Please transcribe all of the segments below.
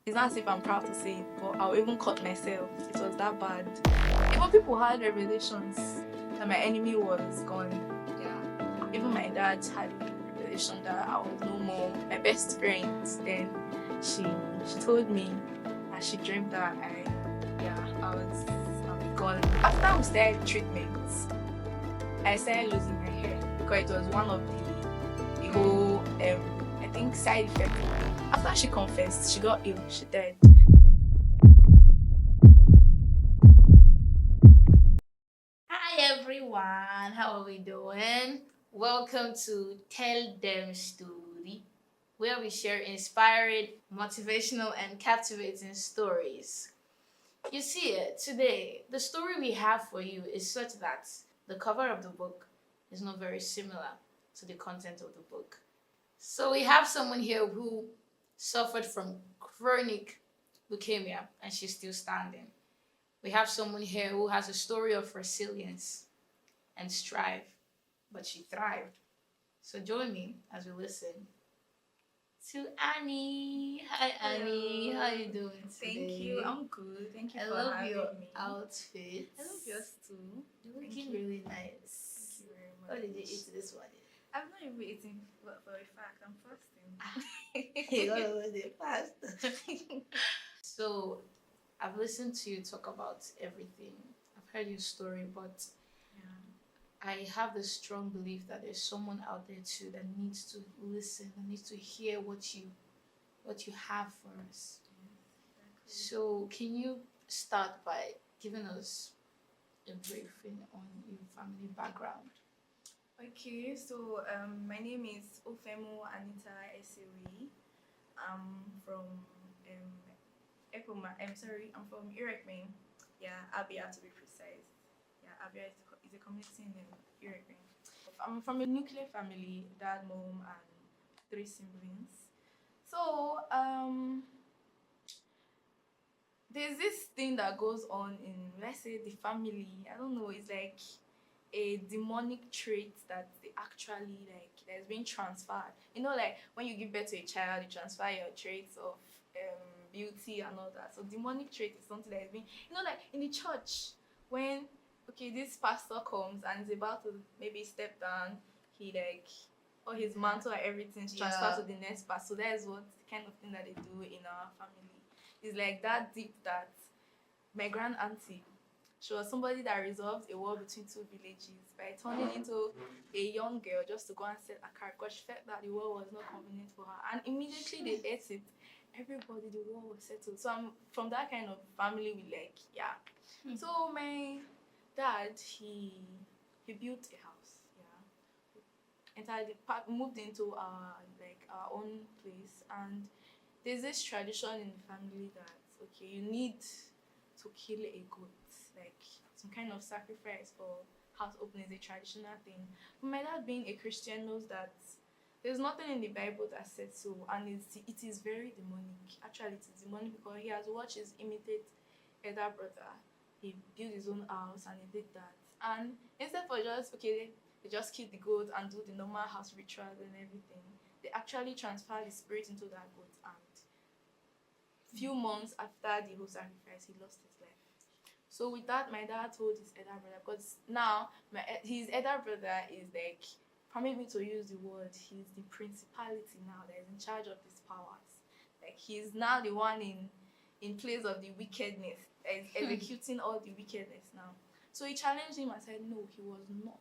It's not as if I'm proud to say it, but I'll even cut myself. It was that bad. Even people had revelations that my enemy was gone. Yeah. Even my dad had a revelation that I was no more my best friend. Then she told me that she dreamed that I was gone. After we started treatments, I started losing my hair because it was one of the whole I think side effect. After she confessed, she got ill, she died. Hi everyone, how are we doing? Welcome to Tell Them Story, where we share inspiring, motivational, and captivating stories. You see, today the story we have for you is such that the cover of the book is not very similar to the content of the book. So we have someone here who suffered from chronic leukemia and she's still standing. We have someone here who has a story of resilience and strive, but she thrived. So join me as we listen to Annie. Hi Annie, Hello. how you doing today? Thank you. I'm good. Thank you I for love having your me. outfit. I love yours too. You're Thank looking you. really nice. Thank you very much. What did you eat this morning? I've not even eaten for a fact. I'm fasting. You gotta let it fast. So I've listened to you talk about everything. I've heard your story, but I have the strong belief that there's someone out there too that needs to listen, that needs to hear what you have for us. So can you start by giving us a briefing on your family background? Okay, so my name is Ofemo Anita Esewi. I'm from Ekoma. I'm sorry, I'm from Irekme. Yeah, Abia to be precise. Yeah, Abia is a community in Irekme. I'm from a nuclear family: dad, mom, and three siblings. So there's this thing that goes on in, let's say, the family. I don't know. It's like a demonic trait that they actually like that's being transferred. You know, like when you give birth to a child, you transfer your traits of beauty and all that. So demonic trait is something that is being, like in the church when this pastor comes and is about to maybe step down, he like all his mantle and everything is transferred to the next pastor. So that is what the kind of thing that they do in our family. It's like that deep that my grand auntie, she was somebody that resolved a war between two villages by turning into a young girl just to go and sell a car because she felt that the war was not convenient for her. And immediately they ate it. Everybody, the war was settled. So I'm from that kind of family with like, yeah. So my dad, he built a house, yeah. Entirely moved into our own place, and there's this tradition in the family that you need to kill a goat, like some kind of sacrifice for house opening is a traditional thing. But my dad, being a Christian, knows that there's nothing in the Bible that says so, and it is very demonic. Actually, it is demonic because he has watched his imitate elder brother. He built his own house and he did that. And instead for just they just kill the goat and do the normal house rituals and everything, they actually transfer the spirit into that goat, and few months after the whole sacrifice, he lost his life. So with that, my dad told his elder brother, because now his elder brother is like, permit me to use the word, he's the principality now that is in charge of these powers. Like he's now the one in place of the wickedness, is executing all the wickedness now. So he challenged him and said no, he was not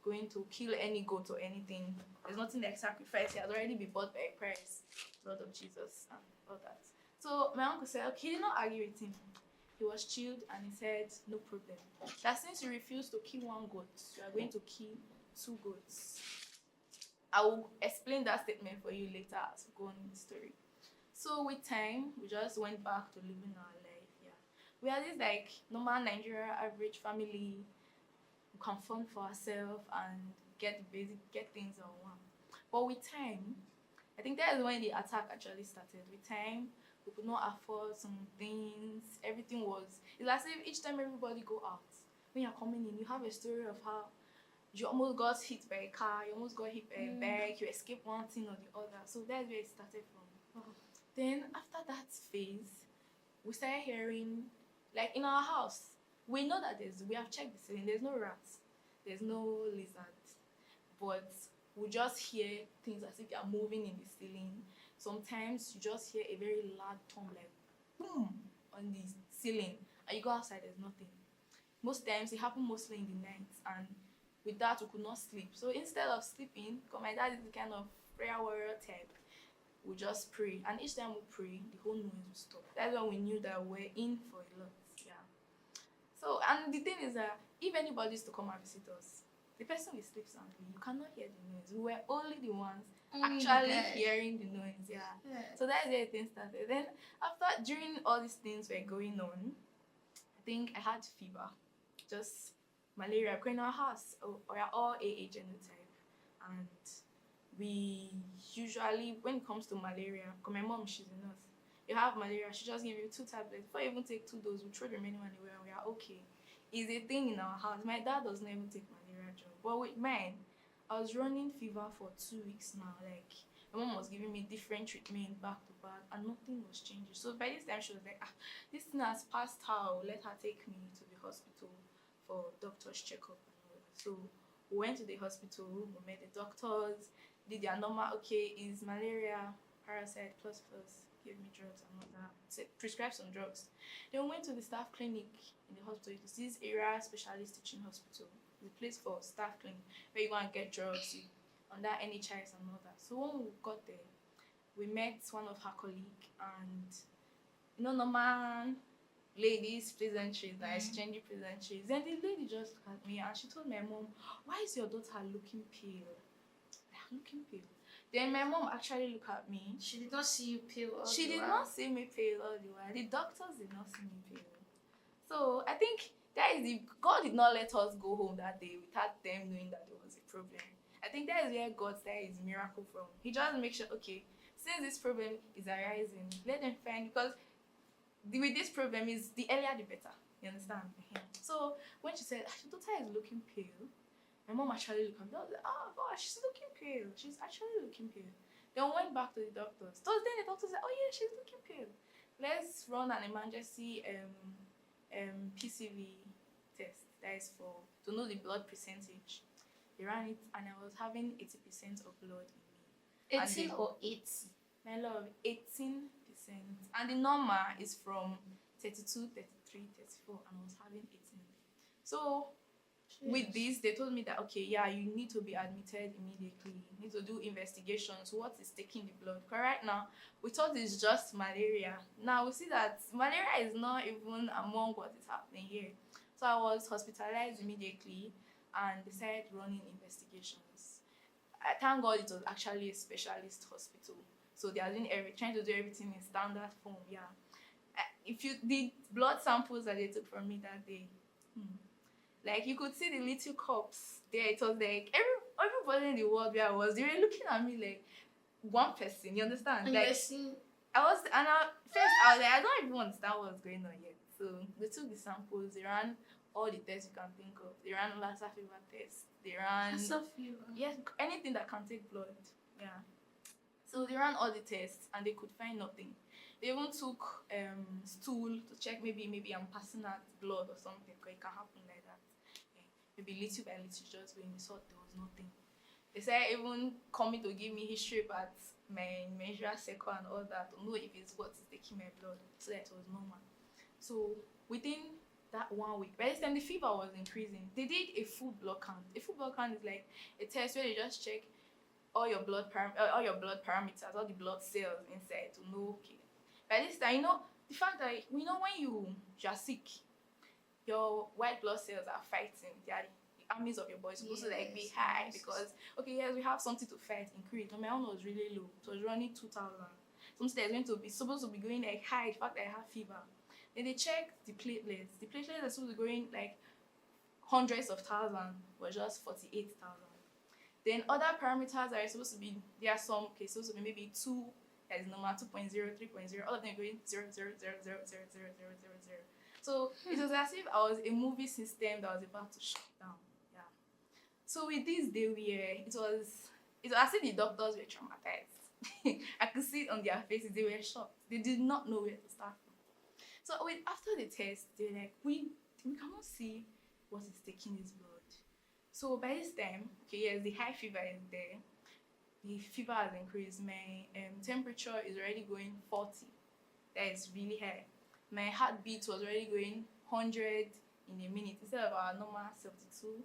going to kill any goat or anything. There's nothing like sacrifice. He has already been bought by a price, blood of Jesus and all that. So my uncle said, okay, he did not argue with him. He was chilled and he said, no problem. That since you refused to kill one goat, you are going to kill two goats. I will explain that statement for you later as we go on in the story. So with time, we just went back to living our life. Yeah, we are this like normal Nigeria average family. We can fund for ourselves and get things on one. But with time, I think that is when the attack actually started. With time, we could not afford some things. Everything was, it's as if each time everybody go out, when you're coming in, you have a story of how you almost got hit by a car, you almost got hit by a bike, you escaped one thing or the other. So that's where it started from. Then after that phase, we started hearing, like in our house, we know that we have checked the ceiling, there's no rats, there's no lizards, but we just hear things as if they are moving in the ceiling. Sometimes you just hear a very loud thump, like boom, on the ceiling, and you go outside, there's nothing. Most times it happens mostly in the night, and with that we could not sleep. So instead of sleeping, because my dad is the kind of prayer warrior type, we just pray, and each time we pray, the whole noise will stop. That's when we knew that we're in for a lot. Yeah. So, and the thing is that if anybody is to come and visit us, the person will sleep soundly. You cannot hear the noise. We were only the ones actually hearing the noise. Yeah. So that's where things started. Then after, during all these things were going on, I think I had fever, just malaria. Because in our house, we are all AA genotype, and we usually, when it comes to malaria, because my mom, she's a nurse, you have malaria, she just give you 2 tablets. Before you even take 2 doses, we throw the remaining one away and we are okay. It's a thing in our house. My dad does not even take malaria drug, but with mine, I was running fever for 2 weeks now. Like, my mom was giving me different treatment back to back, and nothing was changing. So by this time, she was like, this thing has passed her. Let her take me to the hospital for doctor's checkup and all that. So we went to the hospital, we met the doctors, did their normal, okay, is malaria, parasite, plus, give me drugs and all that, prescribe some drugs. Then we went to the staff clinic in the hospital. It's this area specialist teaching hospital, the place for staff clinic where you go and get drugs, under NHIS and all that. So when we got there, we met one of her colleagues, and normal ladies pleasantries, like exchanging pleasantries. Then the lady just looked at me and she told my mom, why is your daughter looking pale? Looking pale. Then my mom actually looked at me. She did not see you pale all She the did while. not see me pale all the while. The doctors did not see me pale. So I think that is God did not let us go home that day without them knowing that there was a problem. I think that is where God started his miracle from. He just makes sure, okay, since this problem is arising, let them find, because with this problem is the earlier the better. You understand? So when she said, your daughter is looking pale, my mom actually looked at me. I was like, oh gosh, she's looking pale. She's actually looking pale. Then we went back to the doctors. So then the doctor said, oh yeah, she's looking pale. Let's run an emergency PCV test. That is for to know the blood percentage. They ran it, and I was having 80% of blood in me. 18 or 80? My love, 18%. And the normal is from 32, 33, 34, and I was having 18. So with this, they told me that, okay, yeah, you need to be admitted immediately. You need to do investigations. What is taking the blood? Because right now, we thought it's just malaria. Now we see that malaria is not even among what is happening here. So I was hospitalized immediately, and they started running investigations. I thank God it was actually a specialist hospital. So they are doing trying to do everything in standard form, yeah. If you the blood samples that they took from me that day, like you could see the little cups there. It was like everybody in the world where I was, they were looking at me like one person. You understand? And like I was, and first I was like, I don't even understand what's going on yet. So they took the samples, they ran all the tests you can think of. They ran Lassa fever tests. They ran Lassa fever. Yes, anything that can take blood. Yeah. So they ran all the tests and they could find nothing. They even took stool to check maybe I'm passing out blood or something, because it can happen like that. Yeah. Maybe little by little just going, they saw there was nothing. They said even coming to give me history about my menstrual cycle and all that to know if it's what is taking my blood, so that it was normal. So within that 1 week, by this time the fever was increasing, they did a full blood count. A full blood count is like a test where they just check all your blood parameters, all the blood cells inside to know, okay. By this time, the fact that we know when you are sick, your white blood cells are fighting. They are the armies of your body supposed to like be high, because okay, yes, we have something to fight, increase. But my own was really low. It was running 2,000. Something that's going to be supposed to be going like high. The fact that I have fever. Then they checked the platelets. The platelets are supposed to be going like hundreds of thousands, were just 48,000. Then other parameters are supposed to be, there are some cases supposed to be maybe 2 that is normal, 2.0, 3.0, all of them going 0, 0, 0, 0, 0, 0, 0, 0, 0. So it was as if I was a movie system that was about to shut down. Yeah. So with this, it was as if the doctors were traumatized. I could see it on their faces. They were shocked. They did not know where to start from. So after the test, they were like, we cannot see what is taking his blood. So by this time, okay, yes, the high fever is there. The fever has increased. My temperature is already going 40. That is really high. My heartbeat was already going 100 in a minute instead of our normal 72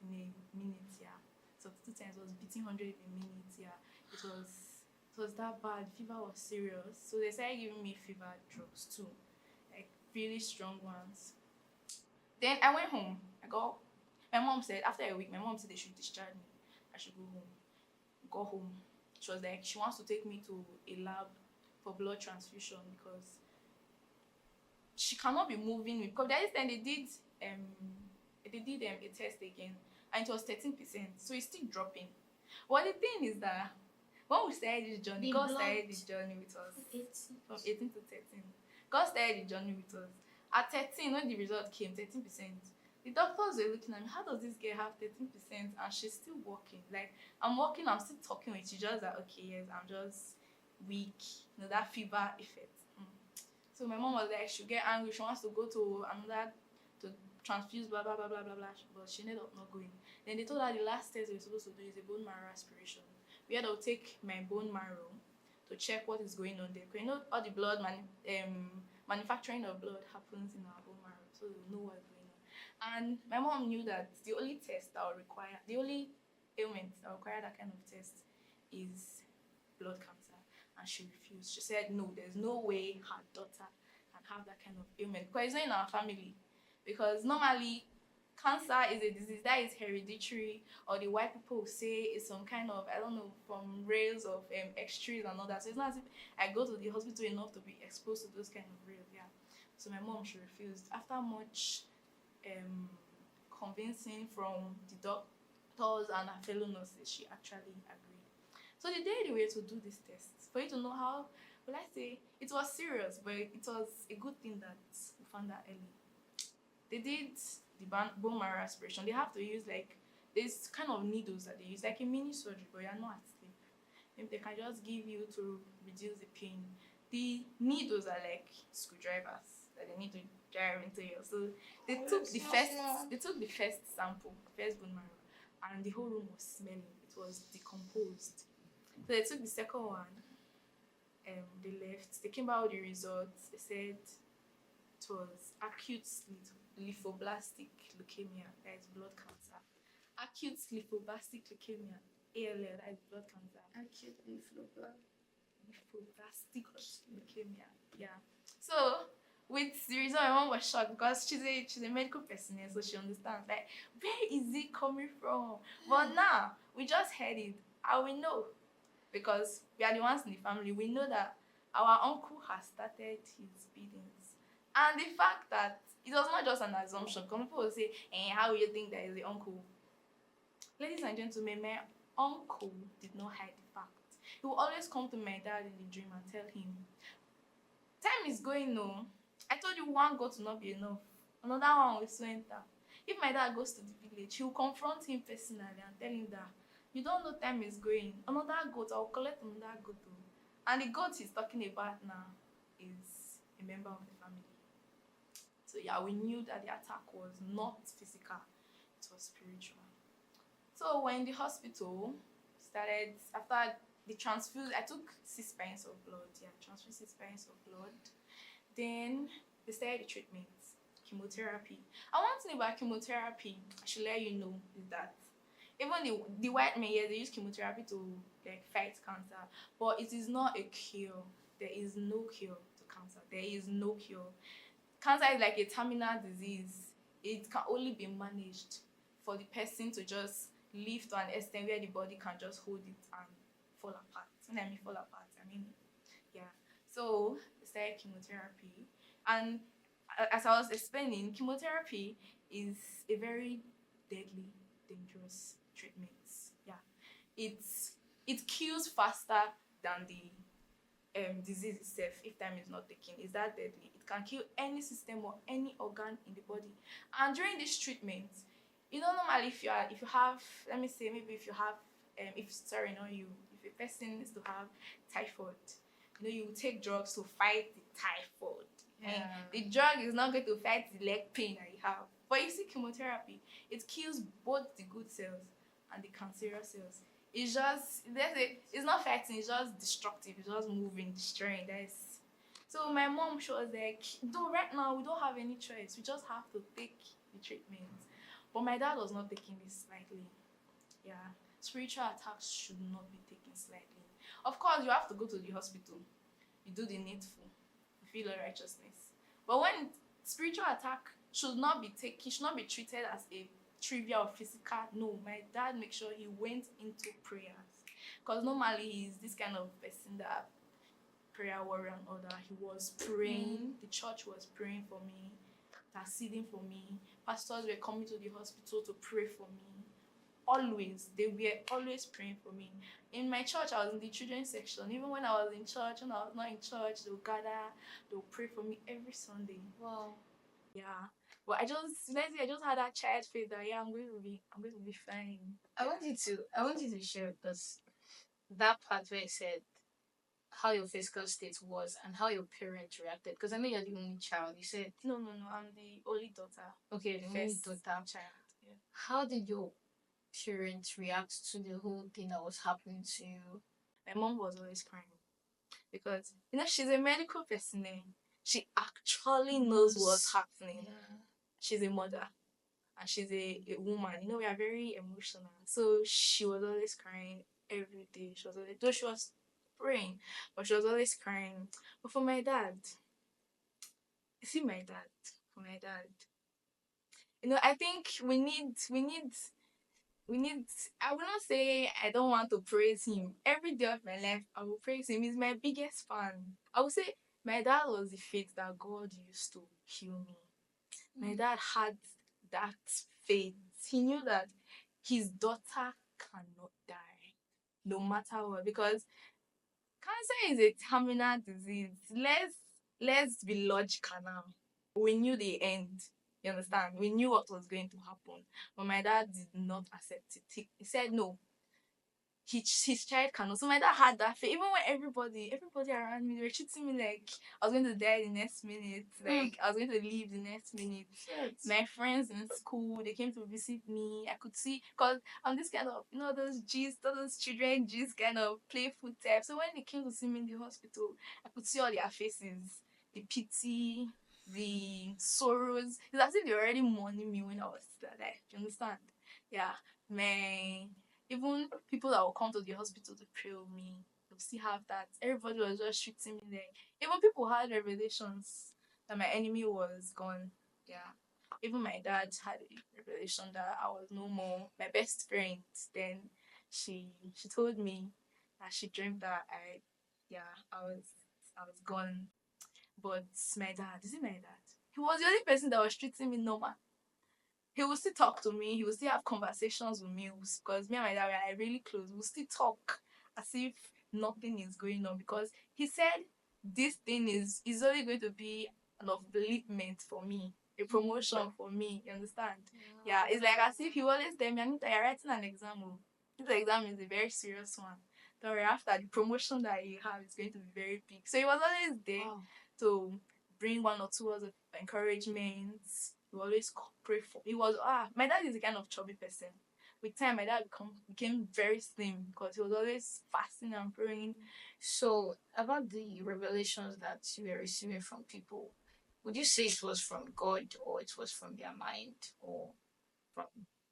in a minute. Yeah, 72 times was beating 100 in a minute. Yeah, it was that bad. Fever was serious. So they started giving me fever drugs too, like really strong ones. Then I went home. My mom said after a week, my mom said they should discharge me. I should go home. Go home. She was like, she wants to take me to a lab for blood transfusion because she cannot be moving me. Because this time a test again, and it was 13%, so it's still dropping. But the thing is that when we started this journey, God started the journey with us from 18 to 13. God started the journey with us. At 13, when the result came, 13%, the doctors were looking at me, how does this girl have 13% and she's still working? Like, I'm working, I'm still talking with you, just that, okay, yes, I'm just weak, that fever effect. So my mom was like, she'll get angry, she wants to go to another, to transfuse, blah, blah, blah, blah, blah, blah, but she ended up not going. Then they told her the last test we were supposed to do is a bone marrow aspiration, where they'll take my bone marrow to check what is going on there. Because all the blood manufacturing of blood happens in our bone marrow, so they'll know what's going on. And my mom knew that the only test that will require, the only ailment that will require that kind of test is blood cancer. And she refused. She said, no, there's no way her daughter can have that kind of ailment. Because it's not in our family. Because normally, cancer is a disease that is hereditary, or the white people will say it's some kind of, I don't know, from rays of x-rays and all that. So it's not as if I go to the hospital enough to be exposed to those kind of rays. Yeah. So my mom, she refused. After much convincing from the doctors and her fellow nurses, she actually agreed. So the day they were to do this test, for you to know how, well, I say it was serious, but it was a good thing that we found that early. They did the bone marrow aspiration. They have to use like this kind of needles that they use, like a mini surgery, but you're not asleep. Maybe they can just give you to reduce the pain. The needles are like screwdrivers that they need to drive into you. So they took the first sample, first bone marrow, and the whole room was smelling. It was decomposed. So they took the second one. They left. They came out with the results. They said it was acute lymphoblastic leukemia, that is blood cancer. Acute lymphoblastic leukemia, ALL, that is blood cancer. Acute Lymphoblastic leukemia, yeah. So with the result, my mom was shocked because she's a medical person, so she understands like where is it coming from. But now we just heard it, and we know because we are the ones in the family. We know that our uncle has started his bleedings, and the fact that it was not just an assumption. Because people will say, how will you think that is the uncle? Ladies and gentlemen, my uncle did not hide the fact. He will always come to my dad in the dream and tell him, time is going, no. I told you one goat will not be enough. Another one will soon enter. If my dad goes to the village, he will confront him personally and tell him that you don't know time is going. Another goat, I will collect another goat. And the goat he's talking about now is a member of the family. So yeah, we knew that the attack was not physical, it was spiritual. So when the hospital started, after the transfuse, I took 6 pints of blood. Yeah, transfused 6 pints of blood. Then they started the treatment, chemotherapy. And one thing about chemotherapy, I should let you know, is that even the white men here, they use chemotherapy to like fight cancer, but it is not a cure. There is no cure to cancer. There is no cure. Cancer is like a terminal disease. It can only be managed for the person to just live to an extent where the body can just hold it and fall apart. When I mean fall apart, I mean, yeah. So they started chemotherapy. And as I was explaining, chemotherapy is a very deadly, dangerous treatment. Yeah. It kills faster than the disease itself if time is not taken. Is that deadly? It can kill any system or any organ in the body. And during this treatment, normally if you have, let me say, maybe if you have if sorry not you, if a person is to have typhoid, you take drugs to fight the typhoid. And the drug is not going to fight the leg pain that you have. But you see, chemotherapy, it kills both the good cells and the cancerous cells. It's just, it's not fighting, it's just destructive. It's just moving, destroying. So my mom, she was like, though right now we don't have any choice. We just have to take the treatment. But my dad was not taking this lightly. Yeah. Spiritual attacks should not be taken slightly. Of course, you have to go to the hospital. You do the needful. You feel your righteousness. But when spiritual attack should not be treated as a trivial or physical. No, my dad made sure he went into prayers. Because normally he's this kind of person that prayer warrior and all that. He was praying. The church was praying for me, interceding for me. Pastors were coming to the hospital to pray for me. Always, they were always praying for me. In my church, I was in the children's section. Even when I was in church, when I was not in church, they'll gather, they'll pray for me every Sunday. Wow. Yeah. But I just had that child faith that I'm going to be fine. I want you to share because that part where it said how your physical state was and how your parents reacted. Because I know you're the only child. You said No, I'm the only daughter. Okay, the only daughter. Child. Yeah. How did your parents react to the whole thing that was happening to you? My mom was always crying because she's a medical person. She actually knows what's happening. Yeah. She's a mother and she's a woman. We are very emotional. So she was always crying every day. Though she was praying, but she was always crying. But for my dad, for my dad, I think we need I will not say I don't want to praise him. Every day of my life I will praise him. He's my biggest fan. I would say my dad was the faith that God used to heal me. My dad had that faith. He knew that his daughter cannot die no matter what, because cancer is a terminal disease. Let's be logical now. We knew the end. You understand? We knew what was going to happen. But my dad did not accept it. He said no. His child cannot. So my dad had that faith. Even when everybody around me, they were treating me like I was going to die the next minute. Like I was going to leave the next minute. Shit. My friends in school, they came to visit me. I could see, because I'm this kind of, those children just kind of playful type. So when they came to see me in the hospital, I could see all their faces, the pity, the sorrows. It's as if they were already mourning me when I was still alive. Do you understand? Yeah. Even people that will come to the hospital to pray with me, they'll still have that. Everybody was just treating me like. Even people had revelations that my enemy was gone. Yeah. Even my dad had a revelation that I was no more. My best friend, then she told me that she dreamed that I was gone. But my dad, is it my dad? He was the only person that was treating me normal. He will still talk to me. He will still have conversations with me, because me and my dad were like really close. We'll still talk as if nothing is going on, because he said this thing is only going to be an upliftment for me, a promotion for me. You understand? Yeah, it's like as if he always tell me, Anita, you're writing an exam. This exam is a very serious one. Don't worry, after the promotion that you have is going to be very big. So he was always there to bring one or two words of encouragement. He always pray for. My dad is a kind of chubby person. With time, my dad became very slim because he was always fasting and praying. So, about the revelations that you were receiving from people, would you say it was from God, or it was from their mind, or from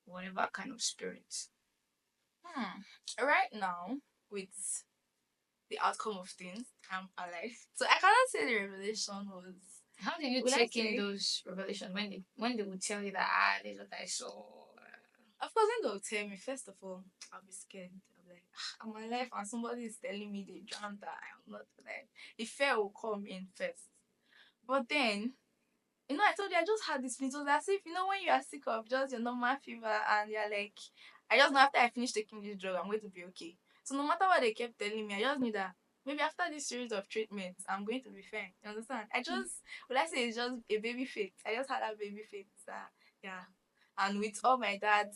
whatever kind of spirit? Right now, with the outcome of things, I'm alive. So I cannot say the revelation was. How did you take in those revelations when they would tell you that this is what I saw? Of course, when they'll tell me, first of all, I'll be scared. I'll be like, I'm alive, and somebody is telling me they drowned that I'm not alive. The fear will come in first. But then, I told you I just had this feeling. It was as if, when you are sick of just your normal fever and you're like, I just know after I finish taking this drug, I'm going to be okay. So no matter what they kept telling me, I just knew that maybe after this series of treatments, I'm going to be fine. You understand? Let's say it's just a baby faith. I just had that baby faith that, yeah, And with all my dad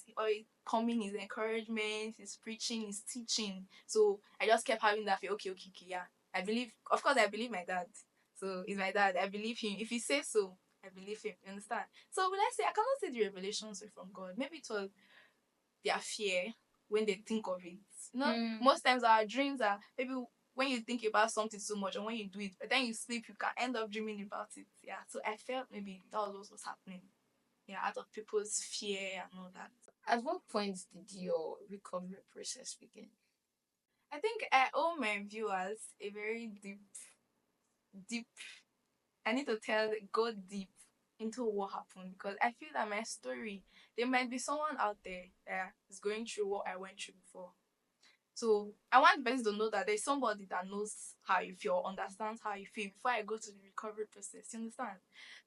coming, his encouragement, his preaching, his teaching. So I just kept having that feel, okay, okay, okay, yeah. I believe, of course, I believe my dad. So he's my dad. I believe him. If he says so, I believe him. You understand? So when I say, I cannot say the revelations were from God. Maybe it was their fear when they think of it. You know, most times our dreams are maybe when you think about something so much and when you do it, but then you sleep, you can end up dreaming about it. Yeah. So I felt maybe that was what was happening. Yeah, out of people's fear and all that. At what point did your recovery process begin? I think I owe my viewers a very deep. I need to go deep into what happened because I feel that my story, there might be someone out there that is going through what I went through before. So I want the person to know that there's somebody that knows how you feel, understands how you feel before I go to the recovery process. You understand?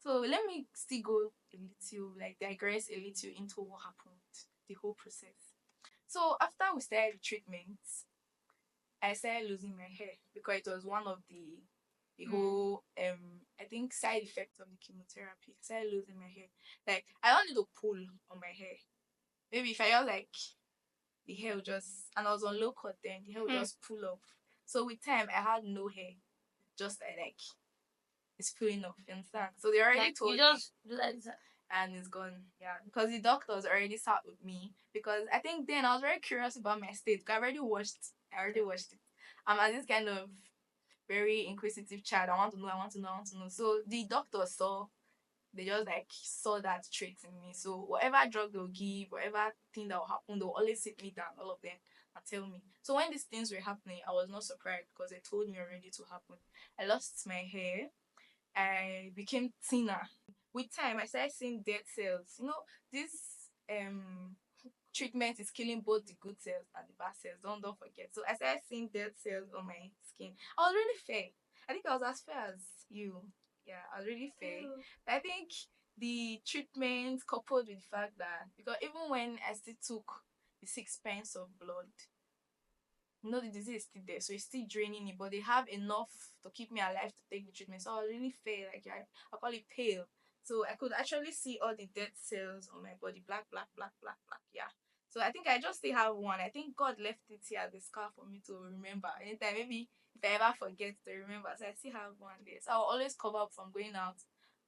So let me still go a little, like digress a little into what happened, the whole process. So after we started the treatment, I started losing my hair because it was one of the whole I think side effects of the chemotherapy. I started losing my hair. Like I don't need to pull on my hair. Maybe if I just like the hair will just and I was on low cut then the hair would just pull off. So with time I had no hair. Just like it's pulling off, you understand? So they already Like told you me just like that. and it's gone. Yeah. Because the doctors already sat with me because I think then I was very curious about my state. I already watched it. I'm as this kind of very inquisitive child. I want to know, I want to know, I want to know. So the doctor saw they just like saw that trait in me. So whatever drug they'll give, whatever thing that will happen, they'll always sit me down, all of them, and tell me. So when these things were happening, I was not surprised because they told me already to happen. I lost my hair. I became thinner. With time, I started seeing dead cells. You know, this treatment is killing both the good cells and the bad cells. Don't forget. So I started seeing dead cells on my skin. I was really fair. I think I was as fair as you. Yeah, I was really fair. I think the treatment coupled with the fact that because even when I still took the 6 pence of blood, you know the disease is still there, so it's still draining me, but they have enough to keep me alive to take the treatment. So I was really fair, like I call it pale. So I could actually see all the dead cells on my body, black, black, black, black, black. Yeah. So I think I just still have one. I think God left it here as a scar for me to remember. Anytime, maybe if I ever forget to remember, so I still have one there. So I'll always cover up from going out,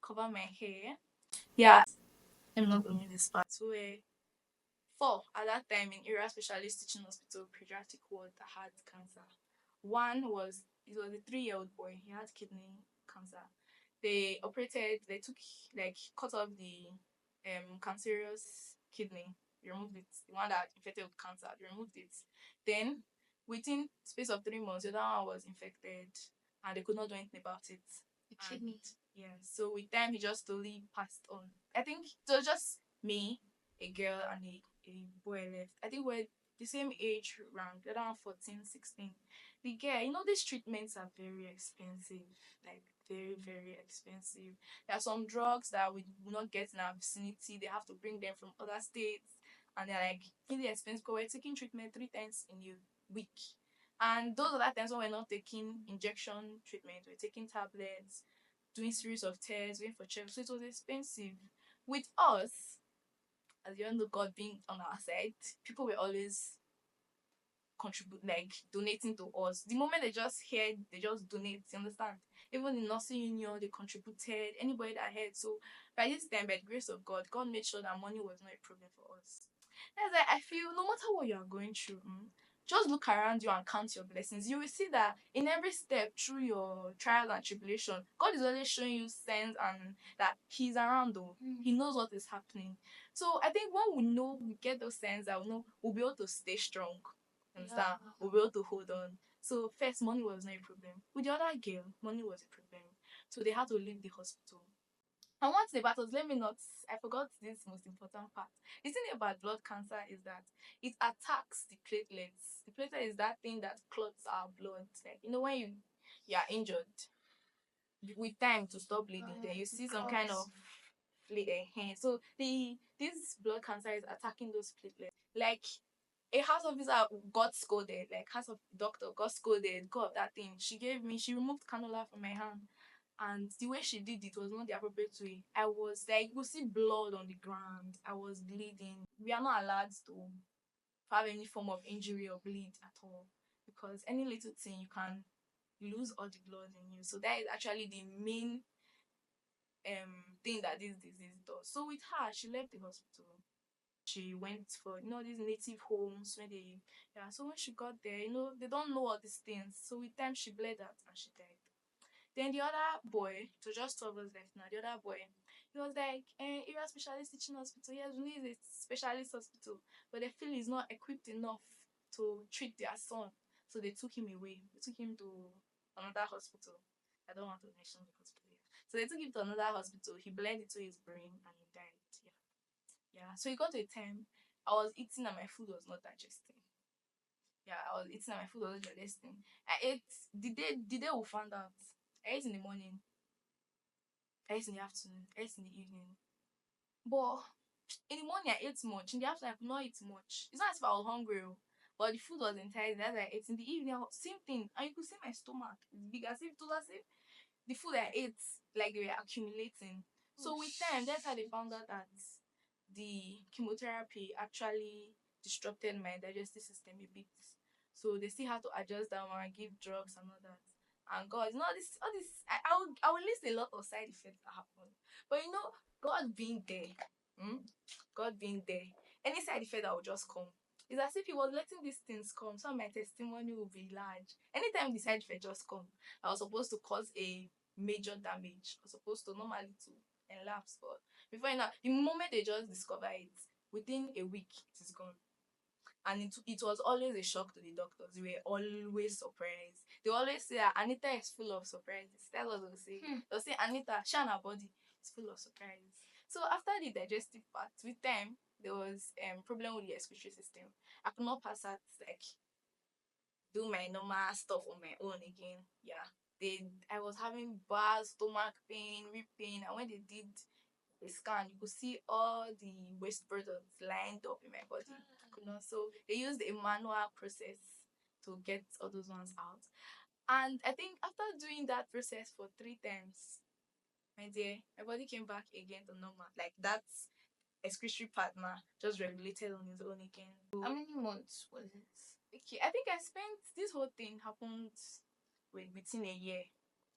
cover my hair. Yeah. I'm not going this part. So four at that time in area specialist teaching hospital pediatric ward that had cancer. One was it was a 3-year-old boy. He had kidney cancer. They took like cut off the cancerous kidney, removed it, the one that infected with cancer, they removed it. Then within space of 3 months, the other one was infected and they could not do anything about it. The kidney. Yeah, so with time he just slowly passed on. I think it was just me, a girl and a boy left. I think we're the same age rank, around 14, 16. The girl, you know, these treatments are very expensive. Like very, very expensive. There are some drugs that we will not get in our vicinity. They have to bring them from other states. And they're like really expensive because we're taking treatment 3 times in a week. And those are the times when we're not taking injection treatment, we're taking tablets, doing series of tests, waiting for checks. So it was expensive. With us, as you all know, God being on our side, people were always contribute like donating to us. The moment they just heard, they just donate. You understand? Even in nursing union, they contributed. Anybody that heard. So by this time, by the grace of God, God made sure that money was not a problem for us. That's why I feel no matter what you are going through, just look around you and count your blessings. You will see that in every step through your trial and tribulation, God is always showing you signs and that He's around though. He knows what is happening. So I think when we know we get those signs that we know we'll be able to stay strong. Understand? Yeah. We'll be able to hold on. So first money was not a problem. With the other girl, money was a problem. So they had to leave the hospital. And once the battles, let me not, I forgot this most important part. The thing about blood cancer is that it attacks the platelets. The platelet is that thing that clots our blood. Like, you know, when you are injured, with time to stop bleeding, then you see some kind of hand. So this blood cancer is attacking those platelets. Like a house officer got scolded, like house of doctor got scolded, got that thing. She removed cannula from my hand. And the way she did it was not the appropriate way. I was like, you could see blood on the ground. I was bleeding. We are not allowed to have any form of injury or bleed at all, because any little thing you can lose all the blood in you. So that is actually the main thing that this disease does. So with her, she left the hospital. She went for these native homes where they yeah. So when she got there, they don't know all these things. So with time she bled out and she died. Then the other boy, it was just 12 of us left now. The other boy, he was like, area specialist teaching hospital. Yes, we need a specialist hospital, but they feel he's not equipped enough to treat their son. So they took him away. They took him to another hospital. I don't want to mention the hospital here. So they took him to another hospital. He bled into his brain and he died. Yeah. Yeah. So he got to a time I was eating and my food was not digesting. Yeah, I was eating and my food was not digesting. I ate the day we found out. I ate in the morning, I ate in the afternoon, I ate in the evening. But in the morning I ate much. In the afternoon I could not eat much. It's not as if I was hungry, oh, but the food was entirely that I ate in the evening. Same thing, and you could see my stomach. It's big as if it was as if the food I ate, like they were accumulating. So with time, that's how they found out that the chemotherapy actually disrupted my digestive system a bit. So they still had to adjust that one and give drugs and all that. And God, all this, I will list a lot of side effects that happen. But God being there, God being there, any side effect that will just come. It's as if He was letting these things come, so my testimony will be large. Anytime the side effect just come, I was supposed to cause a major damage. I was supposed to normally to elapse, but before you know, the moment they just discover it, within a week it is gone. And it was always a shock to the doctors. They were always surprised. They always say that Anita is full of surprises. That's what they'll say. They'll say Anita, Shana body is full of surprises. So after the digestive part, with time there was problem with the excretory system. I could not pass out, like, do my normal stuff on my own again. Yeah. I was having bad stomach pain, rib pain, and when they did a scan, you could see all the waste products lined up in my body. I could not. So they used a manual process to get all those ones out. And I think after doing that process for 3 times, my dear, my body came back again to normal. Like that excretory partner just regulated on his own again. How many months was it? Okay, I think I spent this whole thing happened within a year.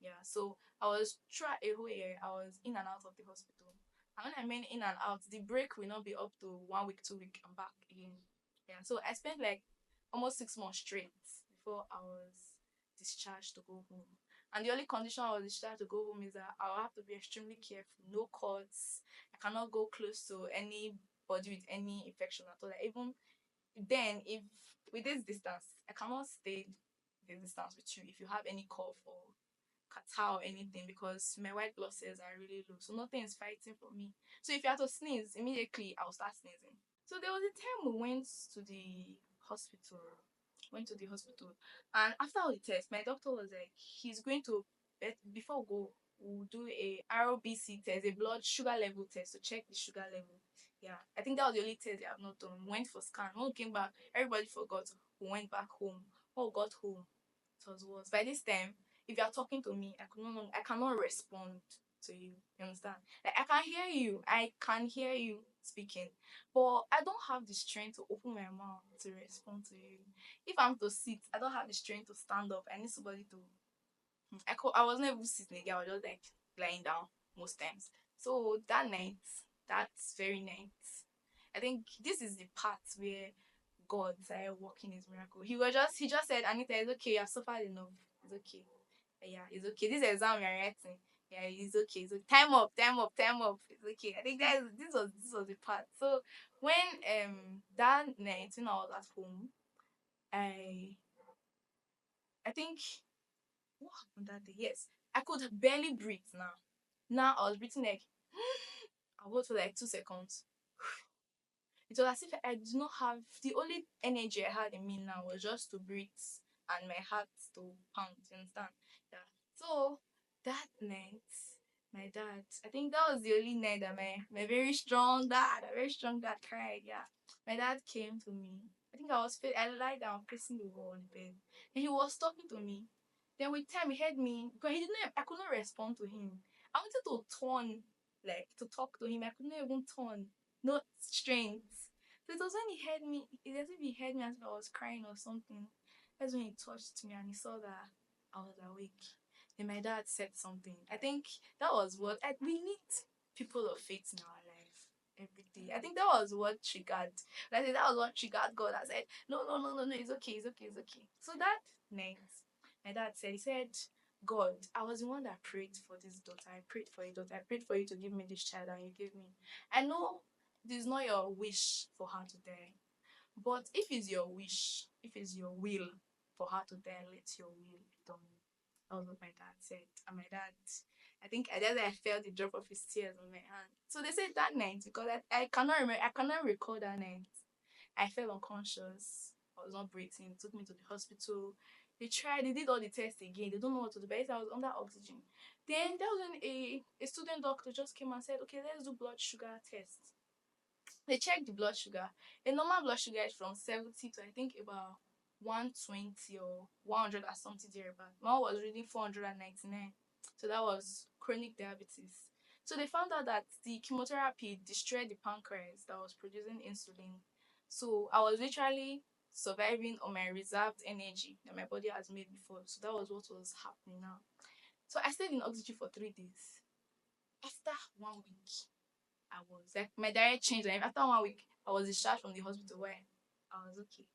Yeah, so I was throughout a whole year. I was in and out of the hospital. And when I mean in and out, the break will not be up to 1 week, 2 week. I'm back again. Yeah, so I spent like almost 6 months straight before I was discharged to go home. And the only condition I was discharged to go home is that I'll have to be extremely careful. No cuts. I cannot go close to anybody with any infection at all. Like, even then, if with this distance, I cannot stay the distance with you if you have any cough or catarrh or anything, because my white blood cells are really low. So nothing is fighting for me. So if you have to sneeze, immediately I'll start sneezing. So there was a time we went to the hospital. Went to the hospital, and after all the tests, my doctor was like, he's going to before we go, we'll do a RBC test, a blood sugar level test to check the sugar level. Yeah, I think that was the only test they have not done. We went for scan. When we came back, everybody forgot. We went back home. When we got home, it was worse. By this time, if you are talking to me, I cannot respond to you. You understand? Like, I can hear you. I can hear you speaking, but I don't have the strength to open my mouth to respond to you. If I'm to sit, I don't have the strength to stand up. I need somebody to. I was not able to sit again. I was just like lying down most times. So that night, that very night, I think this is the part where God started working His miracle. He just said, Anita, it's okay. I've suffered enough. It's okay. Yeah, it's okay. This exam you're writing, yeah, it's okay. So time up, time up, time up. It's okay. I think this was the part. So when that night when I was at home, I I think what happened that day? Yes, I could barely breathe now. Now I was breathing like I was for like 2 seconds. It was as if I did not have the only energy I had in me now was just to breathe and my heart to pound. You understand? Yeah. So that night, my dad, I think that was the only night that my very strong dad cried. Yeah. My dad came to me. I think I lied down facing the wall on the bed. And he was talking to me. Then with time he heard me because he didn't I couldn't respond to him. I wanted to turn, like to talk to him. I couldn't even turn. No strength. So it was when he heard me, it's as if he heard me as if I was crying or something. That's when he touched me and he saw that I was awake. Then my dad said something. I think that was what we need people of faith in our life every day. I think that was what triggered. Like I said, that was what triggered God. I said, no, no, no, no, no, it's okay, it's okay, it's okay. So that night, my dad said, he said, God, I was the one that prayed for this daughter. I prayed for your daughter. I prayed for you to give me this child and you gave me. I know this is not your wish for her to die. But if it's your wish, if it's your will for her to die, let your will be done. That was what my dad said. And my dad, I think I just I felt the drop of his tears on my hand. So they said that night because I cannot remember, I cannot recall that night. I fell unconscious. I was not breathing. Took me to the hospital. They tried, they did all the tests again. They don't know what to do. But I was under oxygen. Then there was when a student doctor just came and said, okay, let's do blood sugar test. They checked the blood sugar. A normal blood sugar is from 70 to I think about 120 or 100 or something thereabout. Mine was reading 499. So that was chronic diabetes. So they found out that the chemotherapy destroyed the pancreas that was producing insulin. So I was literally surviving on my reserved energy that my body has made before. So that was what was happening now. So I stayed in oxygen for 3 days. After 1 week, I was like my diet changed. Like after 1 week, I was discharged from the hospital where I was okay.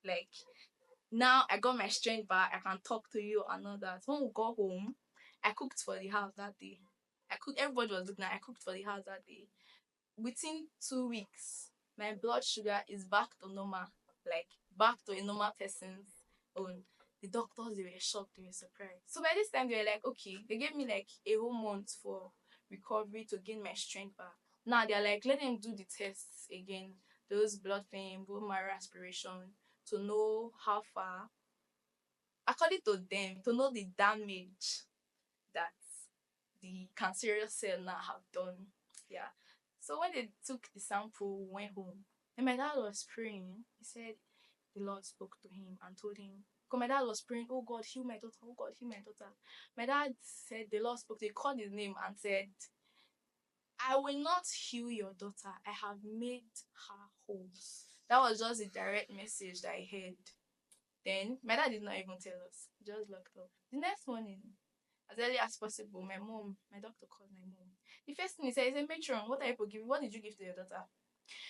Like now I got my strength back. I can talk to you and all that. When we got home, I cooked for the house that day. I cooked. Everybody was looking at. I cooked for the house that day. Within 2 weeks, my blood sugar is back to normal. Like back to a normal person's own. The doctors they were shocked. They were surprised. So by this time they were like, okay. They gave me like a whole month for recovery to gain my strength back. Now they're like, let them do the tests again, those blood film, bone marrow aspiration, to know how far, according to them, to know the damage that the cancerous cell now have done. Yeah. So when they took the sample, went home, and my dad was praying. He said the Lord spoke to him and told him, because my dad was praying, oh God, heal my daughter, oh God, heal my daughter. My dad said the Lord spoke to him, called his name and said, I will not heal your daughter. I have made her whole. That was just a direct message that I heard. Then my dad did not even tell us. He just locked up. The next morning, as early as possible, my doctor called my mom. The first thing he said, Matron, what are you giving? What did you give to your daughter?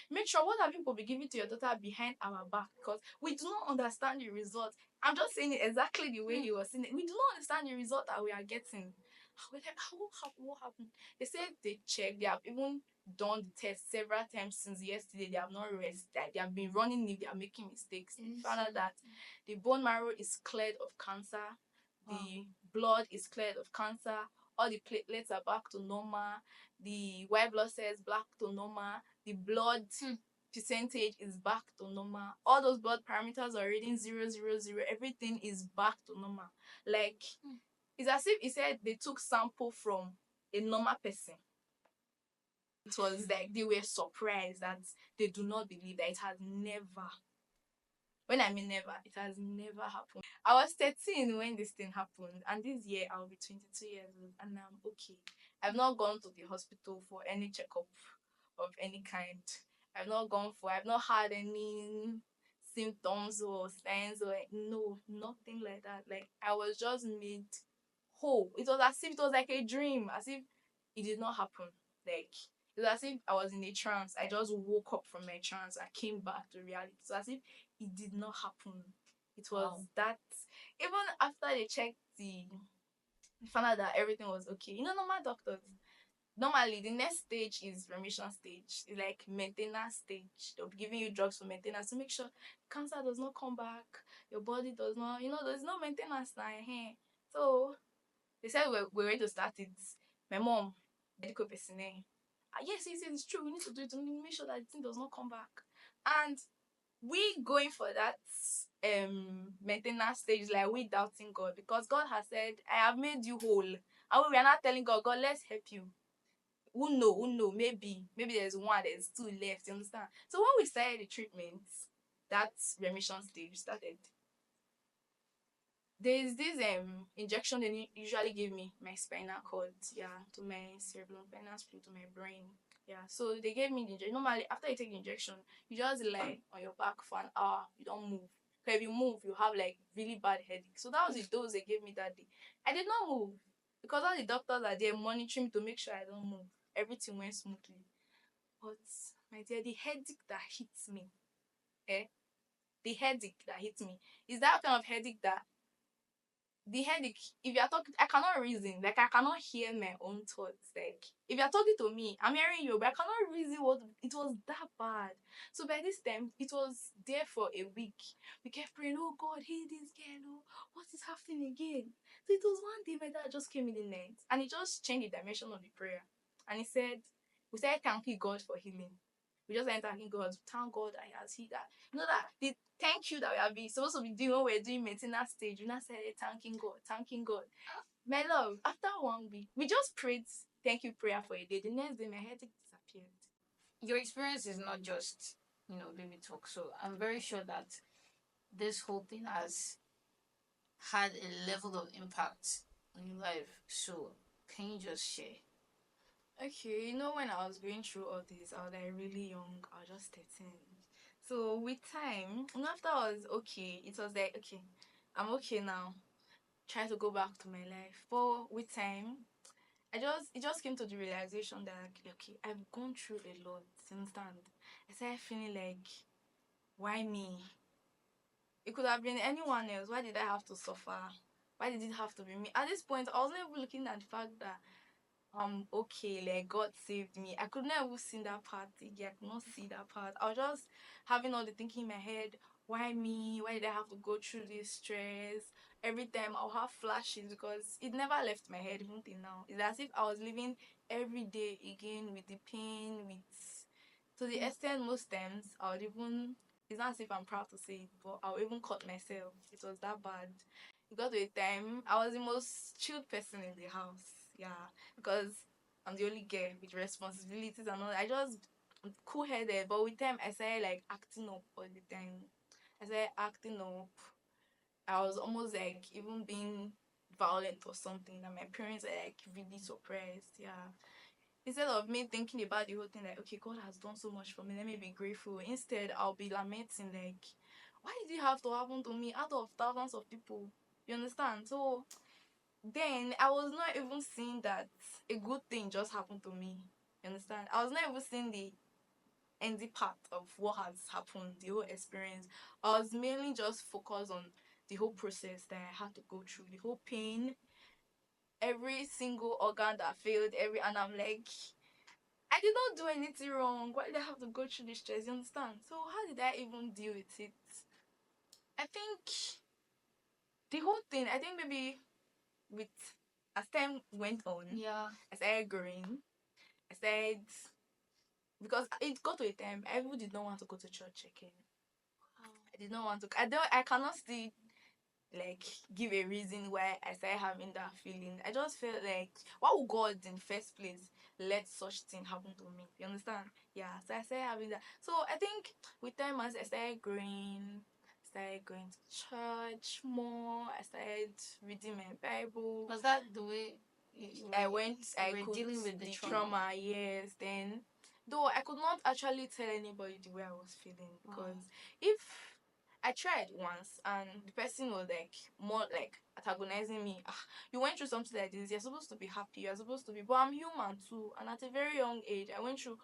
Make sure what have people be giving to your daughter behind our back because we do not understand the result. I'm just saying it exactly the way he was saying it. We do not understand the result that we are getting. We're like, what happened? What happened? They said they checked, they have even done the test several times since yesterday. They have not rested. They have been running if they are making mistakes. They found out that the bone marrow is cleared of cancer, the blood is cleared of cancer, all the platelets are back to normal, the white blood cells back to normal, the blood percentage is back to normal. All those blood parameters are reading 000. Everything is back to normal. Like it's as if he said they took sample from a normal person. It was like they were surprised that they do not believe that it has never. When I mean never, it has never happened. I was 13 when this thing happened, and this year I'll be 22 years old, and I'm okay. I've not gone to the hospital for any checkup of any kind. I've not had any symptoms or signs or no, nothing like that. Like I was just made whole. It was as if it was like a dream, as if it did not happen. Like it was as if I was in a trance. I just woke up from my trance. I came back to reality. It was as if it did not happen. It was that even after they checked they found out that everything was okay. You know, normal doctors. Normally, the next stage is remission stage. It's like maintenance stage. They'll be giving you drugs for maintenance to make sure cancer does not come back. Your body does not, there's no maintenance now. So they said we're ready to start it. My mom, medical person, yes, it's true. We need to do it to make sure that the thing does not come back. And we going for that maintenance stage, like we doubting God because God has said, I have made you whole. And we are not telling God, let's help you. Who know, maybe there's one, there's two left, you understand? So when we started the treatment, that remission stage started. there's this injection they usually give me my spinal cord, yeah, to my cerebellum spinal fluid, to my brain. Yeah, so they gave me the injection. Normally, after you take the injection, you just lie on your back for an hour. You don't move. Because if you move, you have like really bad headache. So that was the dose they gave me that day. I did not move because all the doctors are there monitoring me to make sure I don't move. Everything went smoothly. But my dear, the headache that hits me, eh? The headache that hits me is that kind of headache that the headache, if you're talking, I cannot reason, like I cannot hear my own thoughts. Like if you're talking to me, I'm hearing you, but I cannot reason what it was that bad. So by this time, it was there for a week. We kept praying, oh God, heal this girl, oh, what is happening again? So it was one day my dad just came in the night and he just changed the dimension of the prayer. And he said, we said thanking God for healing. We just started thanking God, thank God that he has healed that. You know that the thank you that we have been supposed to be doing when we're doing maintenance stage. We now started thanking God, thanking God. My love, after 1 week, we just prayed thank you prayer for a day. The next day, my headache disappeared. Your experience is not just, baby talk. So I'm very sure that this whole thing has had a level of impact on your life. So can you just share? Okay, when I was going through all this, I was like really young. I was just 13. So with time, after I was okay, it was like, okay, I'm okay now. Try to go back to my life. But with time, it just came to the realization that like, okay, I've gone through a lot. You understand? I started feeling like, why me? It could have been anyone else. Why did I have to suffer? Why did it have to be me? At this point, I wasn't even looking at the fact that okay, like God saved me. I could not even see that part again. I could not see that part. I was just having all the thinking in my head, why me? Why did I have to go through this stress? Every time I'll have flashes because it never left my head even till now. It's as if I was living every day again with the pain, with to the extent most times I would even, it's not as if I'm proud to say it, but I'll even cut myself. It was that bad. It got to a time I was the most chilled person in the house. Yeah, because I'm the only girl with responsibilities and all. I just cool headed, but with time I started like acting up all the time. I started acting up. I was almost like even being violent or something, and my parents are like really surprised. Yeah. Instead of me thinking about the whole thing, like, okay, God has done so much for me, let me be grateful. Instead, I'll be lamenting, like, why did it have to happen to me out of thousands of people? You understand? So then I was not even seeing that a good thing just happened to me. You understand? I was not even seeing the ending part of what has happened, the whole experience. I was mainly just focused on the whole process that I had to go through, the whole pain, every single organ that failed, and I'm like, I did not do anything wrong. Why did I have to go through this stress? You understand? So how did I even deal with it? I think the whole thing, I think maybe with as time went on, Yeah. I started growing. I said because it got to a time I even did not want to go to church again. I did not want to. I cannot still like give a reason why I started having that feeling. I just felt like why would God in the first place let such thing happen to me? You understand? Yeah. So I started having that. So I think with time as I started growing, I started going to church more. I started reading my Bible. Was that the way I you were could dealing with the trauma, yes. Then though I could not actually tell anybody the way I was feeling because if I tried once and the person was like more like antagonizing me. You went through something like this, you're supposed to be happy, you're supposed to be, but I'm human too, and at a very young age I went through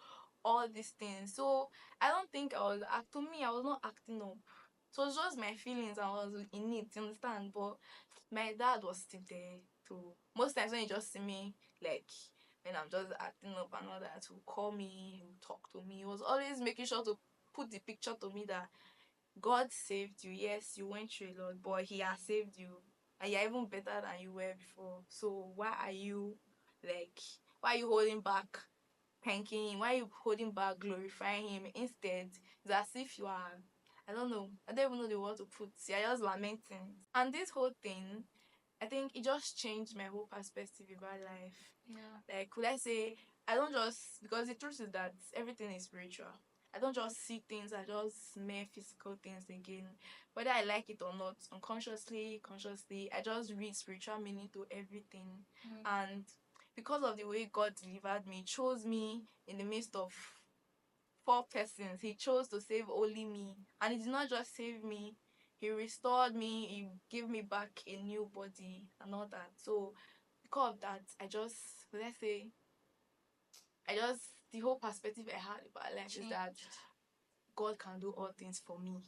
all these things. So I don't think to me I was not acting up. So it was just my feelings and I was in it, you understand? But my dad was still there too. Most times when he just see me like when I'm just acting up and all that, he would call me, he would talk to me. He was always making sure to put the picture to me that God saved you. Yes, you went through a lot, but He has saved you, and you're even better than you were before. So like, why are you holding back, thanking Him? Why are you holding back, glorifying Him? Instead, it's as if you are. I don't know. I don't even know the word to put. You're just lamenting. And this whole thing, I think it just changed my whole perspective about life. Yeah. Like, could I say, I don't just, because the truth is that everything is spiritual. I don't just see things, I just mere physical things again. Whether I like it or not, unconsciously, consciously, I just read spiritual meaning to everything. And because of the way God delivered me, chose me in the midst of four persons. He chose to save only me. And he did not just save me, he restored me, he gave me back a new body and all that. So because of that, let's say, the whole perspective I had about life is that God can do all things for me.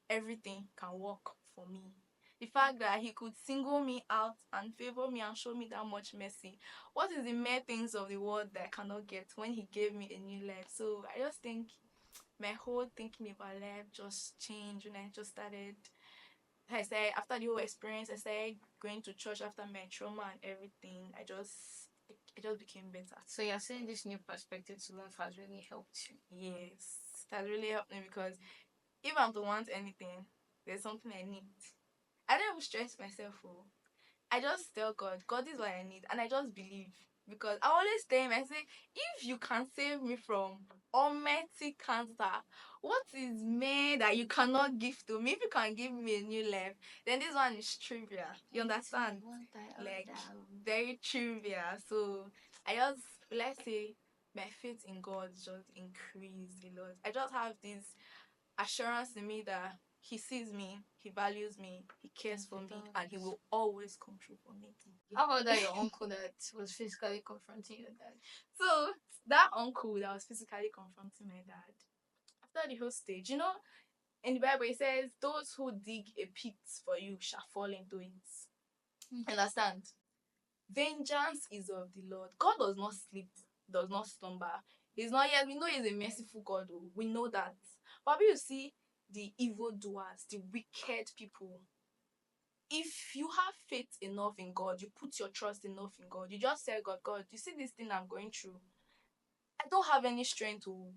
Everything can work for me. The fact that he could single me out and favor me and show me that much mercy. What is the mere things of the world that I cannot get when he gave me a new life? So I just think my whole thinking about life just changed when I just started. I said, after the whole experience, I started going to church after my trauma and everything. I just became better. So you're saying this new perspective to life has really helped you? Yes, it has really helped me because if I'm to want anything, there's something I need. I don't even stress myself for. I just tell God, God is what I need, and I just believe. Because I always tell him, I say, if you can save me from almighty cancer, what is me that you cannot give to me? If you can give me a new life, then this one is trivia. You understand? Like, very trivia. So I just, let's say, my faith in God just increased a lot. I just have this assurance in me that he sees me, he values me, he cares for me, and he will always come through for me. How about that your uncle that was physically confronting your dad? So that uncle that was physically confronting my dad, after the whole stage, in the Bible it says, "Those who dig a pit for you shall fall into it." Understand? Vengeance is of the Lord. God does not sleep, does not slumber. He's not yet. We know he's a merciful God. Oh. We know that. But you see, the evildoers, the wicked people, if you have faith enough in God, you put your trust enough in God, you just say, God, you see this thing I'm going through. I don't have any strength to,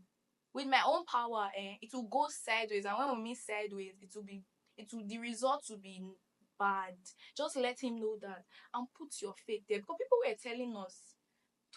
with my own power, it will go sideways. And when we mean sideways, the result will be bad. Just let him know that and put your faith there. Because people were telling us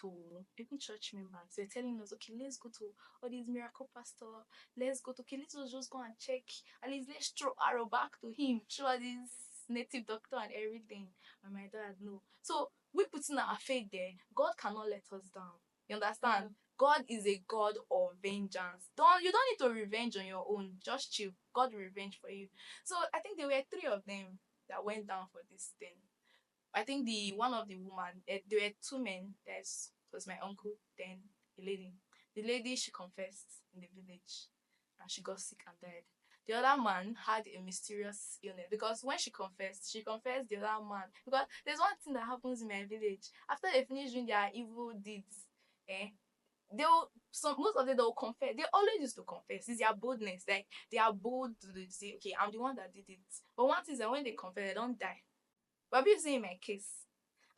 to, even church members, they're telling us, okay, let's go to all these miracle pastor, okay, let's just go and check, at least let's throw arrow back to him, show all this native doctor and everything. And my dad, no. So we putting our faith there, God cannot let us down. You understand? God is a God of vengeance. You don't need to revenge on your own. Just chill. God will revenge for you. So I think there were three of them that went down for this thing. I think the one of the woman, there were two men. There's was my uncle, then a lady. The lady, she confessed in the village, and she got sick and died. The other man had a mysterious illness because when she confessed the other man. Because there's one thing that happens in my village. After they finish doing their evil deeds, most of them they'll confess. They always used to confess. It's their boldness. Like they are bold to say, okay, I'm the one that did it. But one thing is that when they confess, they don't die. But obviously, in my case,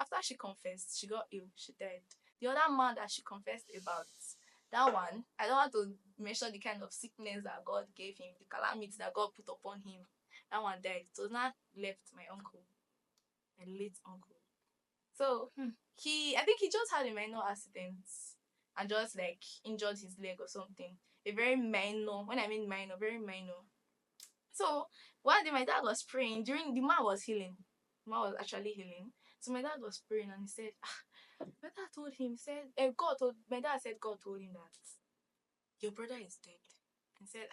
after she confessed, she got ill, she died. The other man that she confessed about, that one, I don't want to mention the kind of sickness that God gave him, the calamity that God put upon him. That one died. So now left my uncle, my late uncle. So I think he just had a minor accident and just like injured his leg or something. A very minor, when I mean minor, very minor. So one day my dad was praying during the man was healing. The man was actually healing. So my dad was praying and he said, my dad told him, my dad said God told him that your brother is dead. And said,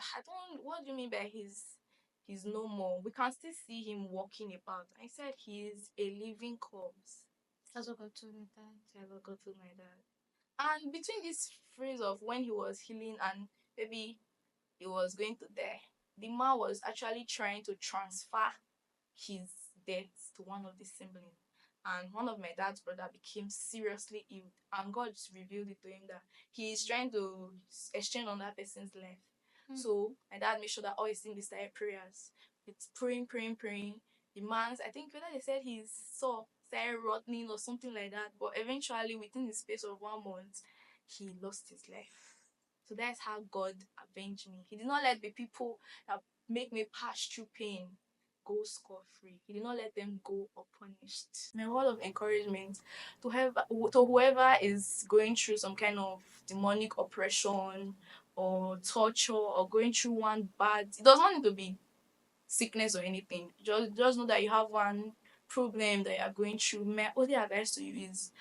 what do you mean by he's no more? We can still see him walking about. I said he is a living corpse. That's what God told me, Dad. That's what God told my dad. And between this phrase of when he was healing and maybe he was going to die, the man was actually trying to transfer his death to one of the siblings. And one of my dad's brother became seriously ill. And God just revealed it to him that he is trying to exchange on that person's life. So my dad made sure that all his siblings started prayers. It's praying, praying, praying. The man's, I think whether they said his saw started rotting or something like that. But eventually, within the space of 1 month, he lost his life. So that's how God avenged me. He did not let the people that make me pass through pain go scot-free. He did not let them go unpunished. My word of encouragement to whoever is going through some kind of demonic oppression or torture or going through one bad, it does not need to be sickness or anything. Just know that you have one problem that you are going through. My only advice to you is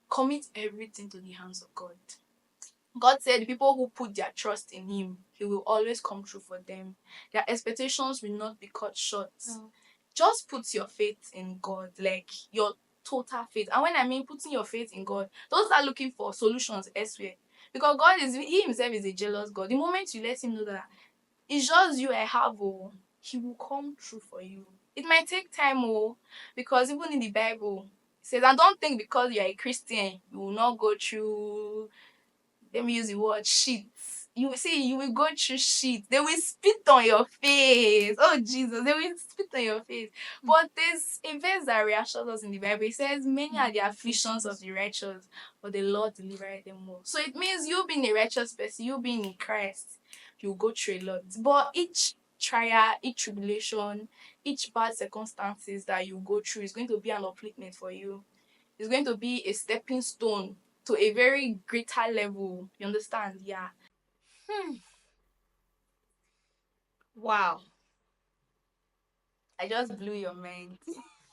commit everything to the hands of God. God said the people who put their trust in Him, He will always come through for them. Their expectations will not be cut short. Oh. Just put your faith in God, like your total faith. And when I mean putting your faith in God, don't start looking for solutions elsewhere. Because God is, He Himself is a jealous God. The moment you let Him know that it's just you I have, oh, He will come true for you. It might take time, oh, because even in the Bible, it says, and don't think because you're a Christian, you will not go through, let me use the word shit. You see, you will go through shit. They will spit on your face. Oh Jesus, they will spit on your face. But there's a verse that reassures us in the Bible. It says, "Many are the afflictions of the righteous, but the Lord delivered them all." So it means you being a righteous person, you being in Christ, you go through a lot. But each trial, each tribulation, each bad circumstances that you go through is going to be an upliftment for you. It's going to be a stepping stone to a very greater level. You understand? Yeah. Hmm. Wow. I just blew your mind.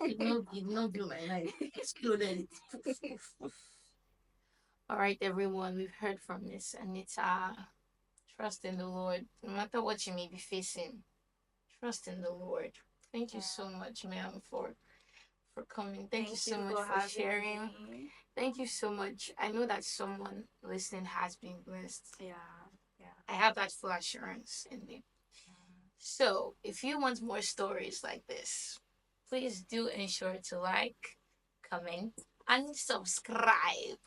You know, blew my mind. Exploded it. All right, everyone, we've heard from this, and it's trust in the Lord. No matter what you may be facing, trust in the Lord. Thank you so much, ma'am, for coming. Thank you Thank you so much for for having sharing. me. Thank you so much. I know that someone listening has been blessed. Yeah. Yeah. I have that full assurance in me. So, if you want more stories like this, please do ensure to like, comment, and subscribe.